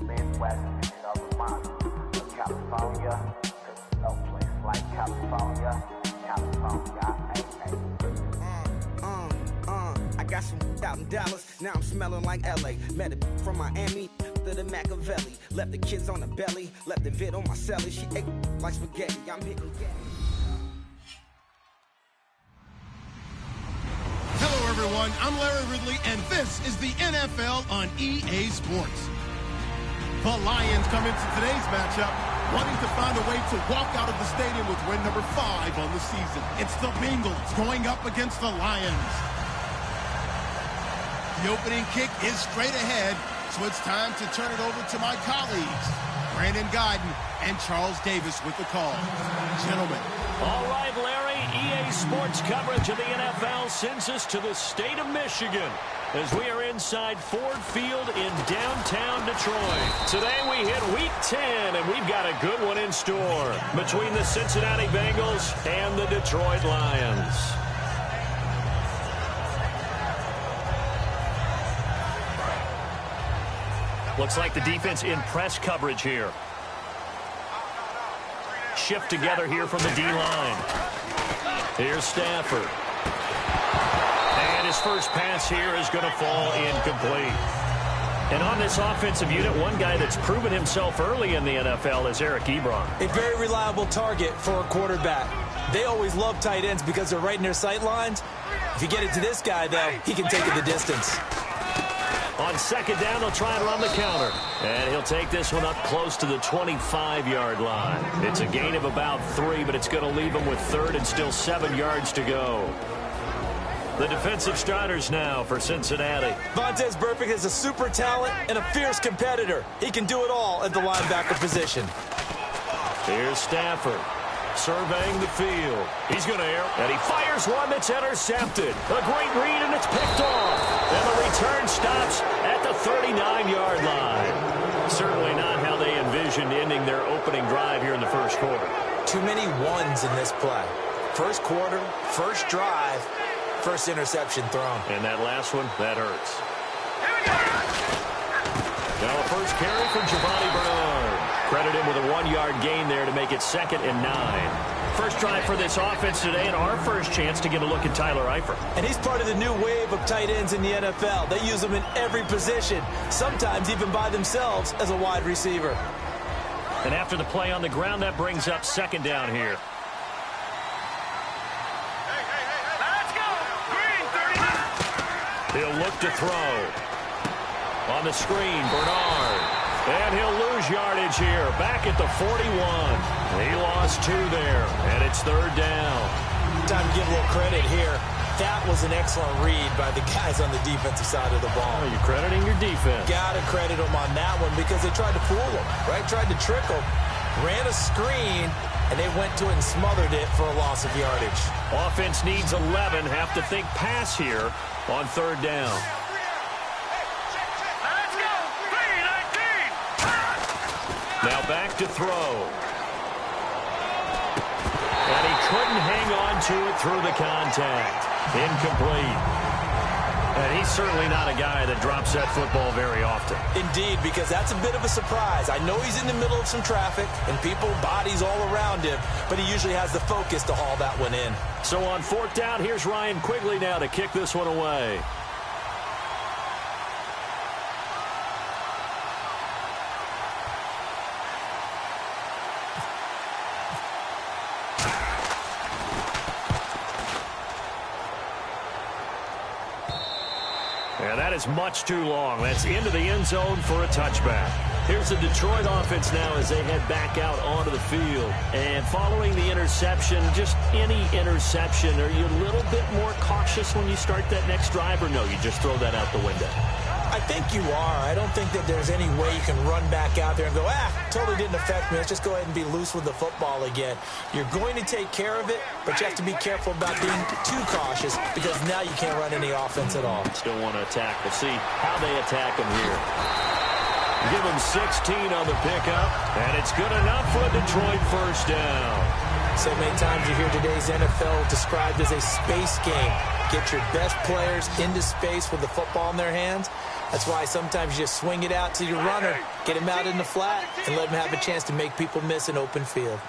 Midwest of Vermont, California. There's no place like California. California, I got some out in Dallas, now I'm smelling like LA. Met a from Miami to the Machiavelli. Left the kids on the belly, left the vid on my celly. She ate like spaghetti, I'm hitting gas. Hello, everyone. I'm Larry Ridley, and this is the NFL on EA Sports. The Lions come into today's matchup wanting to find a way to walk out of the stadium with win number 5 on the season. It's the Bengals going up against the Lions. The opening kick is straight ahead, so it's time to turn it over to my colleagues, Brandon Guyton and Charles Davis with the call. Gentlemen. All right, Larry, EA Sports coverage of the NFL sends us to the state of Michigan as we are inside Ford Field in downtown Detroit. Today we hit Week 10, and we've got a good one in store between the Cincinnati Bengals and the Detroit Lions. Looks like the defense in press coverage here. Shift together here from the D-line. Here's Stafford. And his first pass here is going to fall incomplete. And on this offensive unit, one guy that's proven himself early in the NFL is Eric Ebron. A very reliable target for a quarterback. They always love tight ends because they're right in their sight lines. If you get it to this guy, though, he can take it the distance. On second down, they'll try and run the counter. And he'll take this one up close to the 25-yard line. It's a gain of about 3, but it's going to leave him with third and still 7 yards to go. The defensive starters now for Cincinnati. Vontaze Burfict is a super talent and a fierce competitor. He can do it all at the linebacker position. Here's Stafford. Surveying the field. He's going to air, and he fires one that's intercepted. A great read, and it's picked off. And the return stops at the 39-yard line. Certainly not how they envisioned ending their opening drive here in the first quarter. Too many ones in this play. First quarter, first drive, first interception thrown. And that last one, that hurts. Now a first carry from Giovanni Bernard. Credit him with a 1-yard gain there to make it 2nd and 9. First drive for this offense today, and our first chance to get a look at Tyler Eifert. And he's part of the new wave of tight ends in the NFL. They use them in every position, sometimes even by themselves as a wide receiver. And after the play on the ground, that brings up second down here. Let's go! Green, 30. He'll look to throw. On the screen, Bernard. And he'll lose yardage here. Back at the 41. He lost 2 there, and it's third down. Time to give a little credit here. That was an excellent read by the guys on the defensive side of the ball. Oh, you're crediting your defense. Got to credit them on that one because they tried to fool them, right? Tried to trick them. Ran a screen, and they went to it and smothered it for a loss of yardage. Offense needs 11. Have to think pass here on third down. Now back to throw. And he couldn't hang on to it through the contact. Incomplete. And he's certainly not a guy that drops that football very often. Indeed, because that's a bit of a surprise. I know he's in the middle of some traffic and people, bodies all around him, but he usually has the focus to haul that one in. So on fourth down, here's Ryan Quigley now to kick this one away. Yeah, that is much too long. That's into the end zone for a touchback. Here's the Detroit offense now as they head back out onto the field. And following the interception, just any interception, are you a little bit more cautious when you start that next drive, or no, you just throw that out the window? I think you are. I don't think that there's any way you can run back out there and go, totally didn't affect me. Let's just go ahead and be loose with the football again. You're going to take care of it, but you have to be careful about being too cautious because now you can't run any offense at all. Still want to attack. We'll see how they attack them here. Give them 16 on the pickup, and it's good enough for a Detroit first down. So many times you hear today's NFL described as a space game. Get your best players into space with the football in their hands. That's why sometimes you just swing it out to your runner, get him out in the flat, and let him have a chance to make people miss an open field.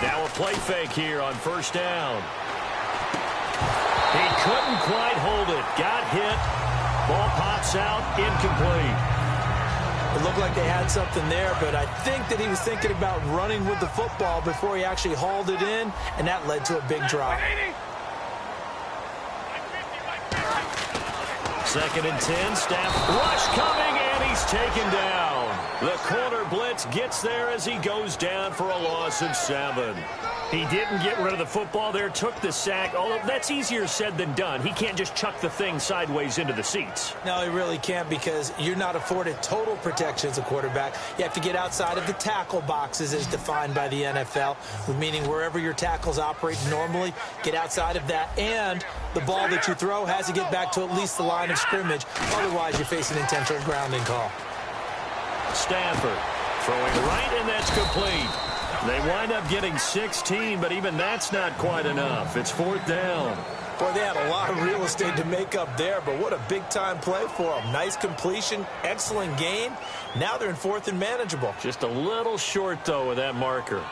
Now a play fake here on first down. He couldn't quite hold it. Got hit. Ball pops out. Incomplete. It looked like they had something there, but I think that he was thinking about running with the football before he actually hauled it in, and that led to a big drop. 2nd and 10. Staff rush coming, and he's taken down. The corner blitz gets there as he goes down for a loss of 7. He didn't get rid of the football there, took the sack, although that's easier said than done. He can't just chuck the thing sideways into the seats. No, he really can't, because you're not afforded total protection as a quarterback. You have to get outside of the tackle boxes as defined by the NFL, meaning wherever your tackles operate normally, get outside of that, and the ball that you throw has to get back to at least the line of scrimmage. Otherwise, you face an intentional grounding call. Stafford throwing right, and that's complete. They wind up getting 16, but even that's not quite enough. It's 4th down. Boy, they had a lot of real estate to make up there, but what a big-time play for them. Nice completion, excellent gain. Now they're in 4th and manageable. Just a little short, though, with that marker.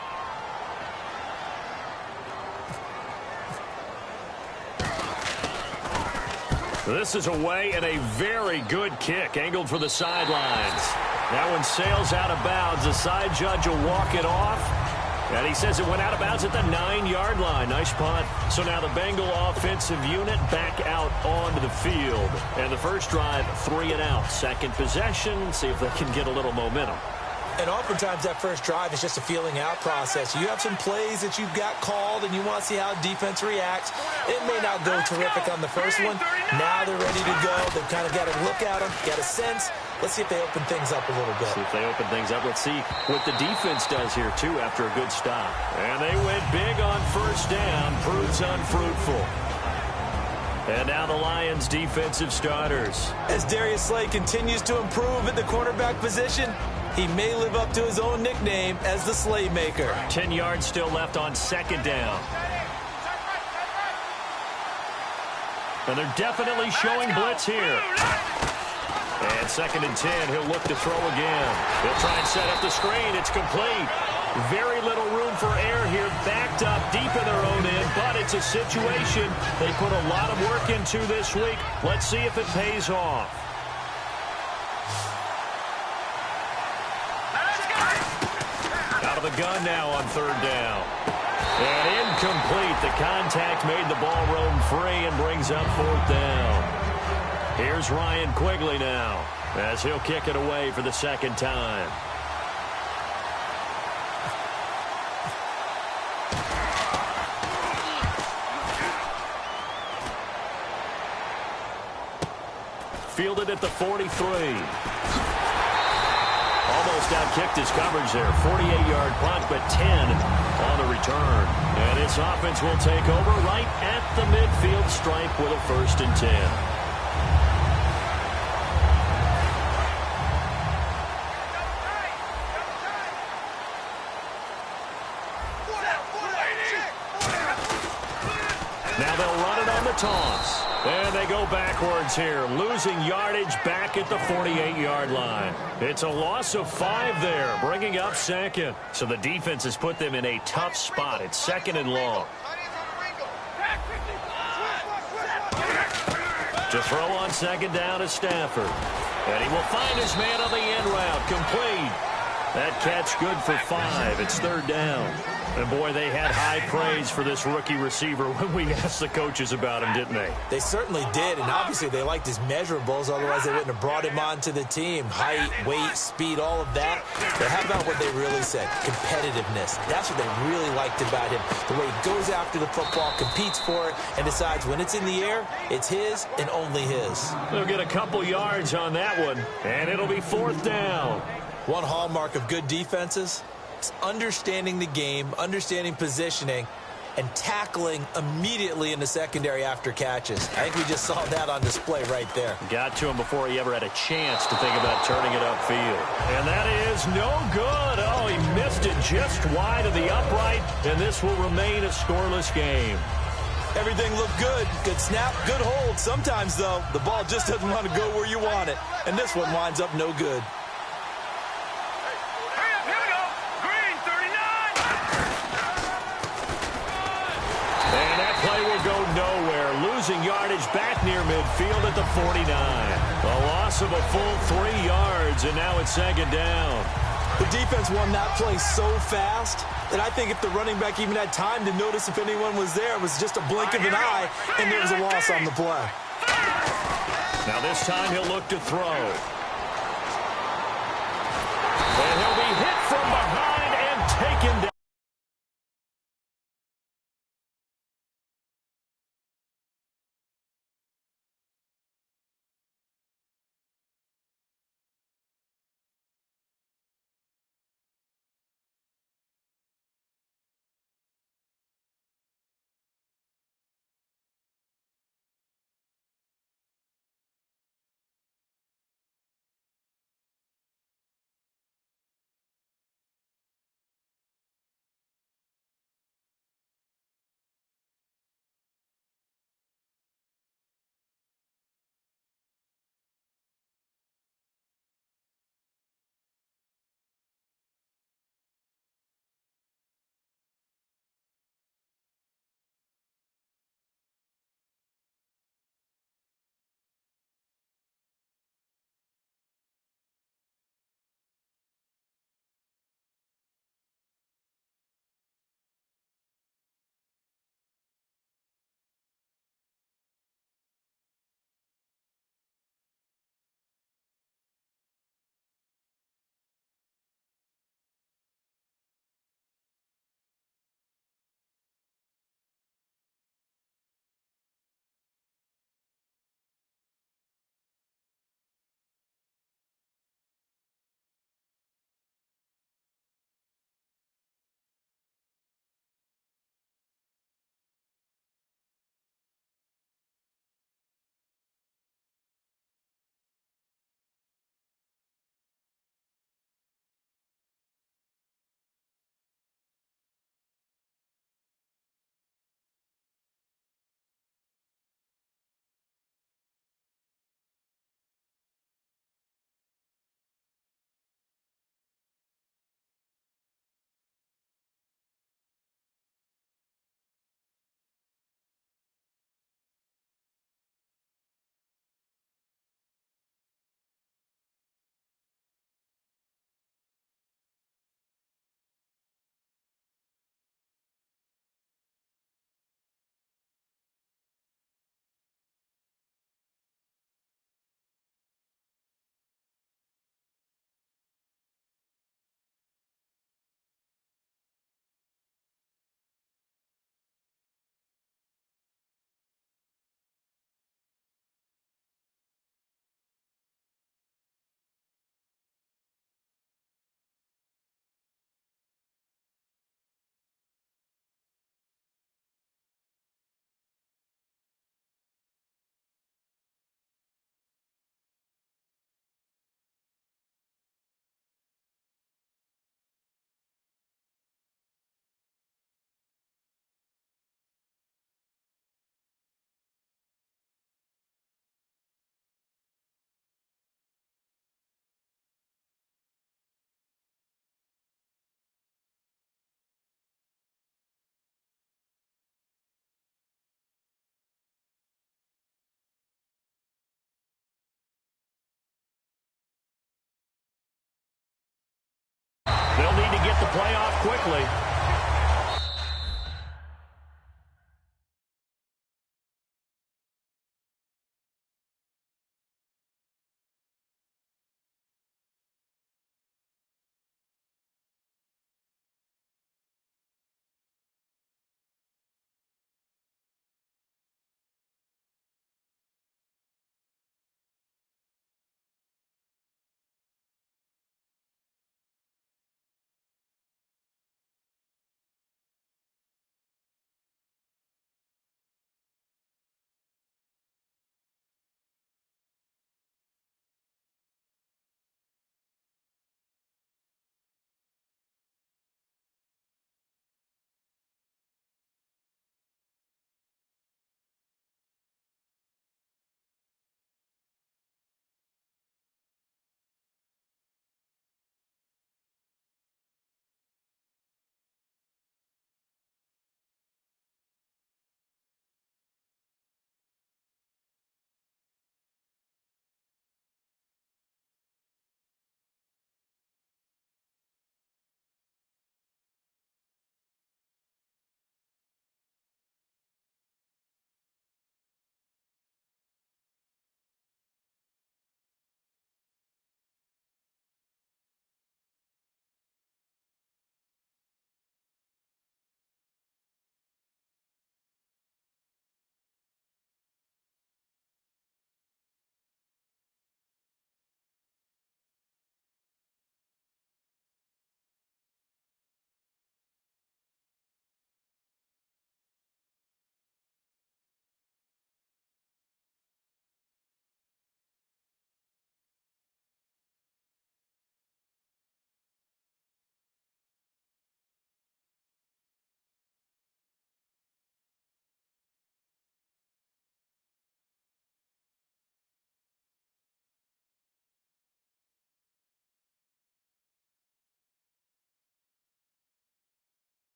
This is away, and a very good kick, angled for the sidelines. That one sails out of bounds. The side judge will walk it off. And he says it went out of bounds at the 9-yard line. Nice punt. So now the Bengal offensive unit back out onto the field. And the first drive, 3 and out. Second possession, see if they can get a little momentum. And oftentimes that first drive is just a feeling out process. You have some plays that you've got called and you want to see how defense reacts. It may not go terrific on the first one. Now they're ready to go. They've kind of got to look at them, get a sense. Let's see if they open things up a little bit. See if they open things up. Let's see what the defense does here, too, after a good stop. And they went big on first down. Proves unfruitful. And now the Lions' defensive starters. As Darius Slay continues to improve at the cornerback position, he may live up to his own nickname as the Slaymaker. 10 yards still left on second down. And they're definitely showing blitz here. And 2nd and 10, he'll look to throw again. He'll try and set up the screen. It's complete. Very little room for error here. Backed up deep in their own end, but it's a situation they put a lot of work into this week. Let's see if it pays off. Out of the gun now on 3rd down. And incomplete. The contact made the ball roam free and brings up 4th down. Here's Ryan Quigley now as he'll kick it away for the second time. Fielded at the 43. Almost outkicked his coverage there. 48-yard punt, but 10 on the return. And this offense will take over right at the midfield stripe with a 1st and 10. Now they'll run it on the toss. And they go backwards here, losing yardage back at the 48-yard line. It's a loss of 5 there, bringing up 2nd. So the defense has put them in a tough spot. It's 2nd and long. To throw on 2nd down is Stafford. And he will find his man on the end route, complete. That catch good for 5. It's 3rd down. And, boy, they had high praise for this rookie receiver when we asked the coaches about him, didn't they? They certainly did, and obviously they liked his measurables. Otherwise, they wouldn't have brought him onto the team. Height, weight, speed, all of that. But how about what they really said? Competitiveness. That's what they really liked about him. The way he goes after the football, competes for it, and decides when it's in the air, it's his and only his. They'll get a couple yards on that one, and it'll be 4th down. One hallmark of good defenses is understanding the game, understanding positioning, and tackling immediately in the secondary after catches. I think we just saw that on display right there. Got to him before he ever had a chance to think about turning it upfield. And that is no good. Oh, he missed it just wide of the upright, and this will remain a scoreless game. Everything looked good. Good snap, good hold. Sometimes, though, the ball just doesn't want to go where you want it. And this one winds up no good. Go nowhere, losing yardage back near midfield at the 49. A loss of a full 3 yards, and now it's second down. The defense won that play so fast that I think if the running back even had time to notice if anyone was there, it was just a blink of an eye, and there was a loss on the play. Now this time he'll look to throw. And he'll be hit from behind and taken down. They'll need to get the play off quickly.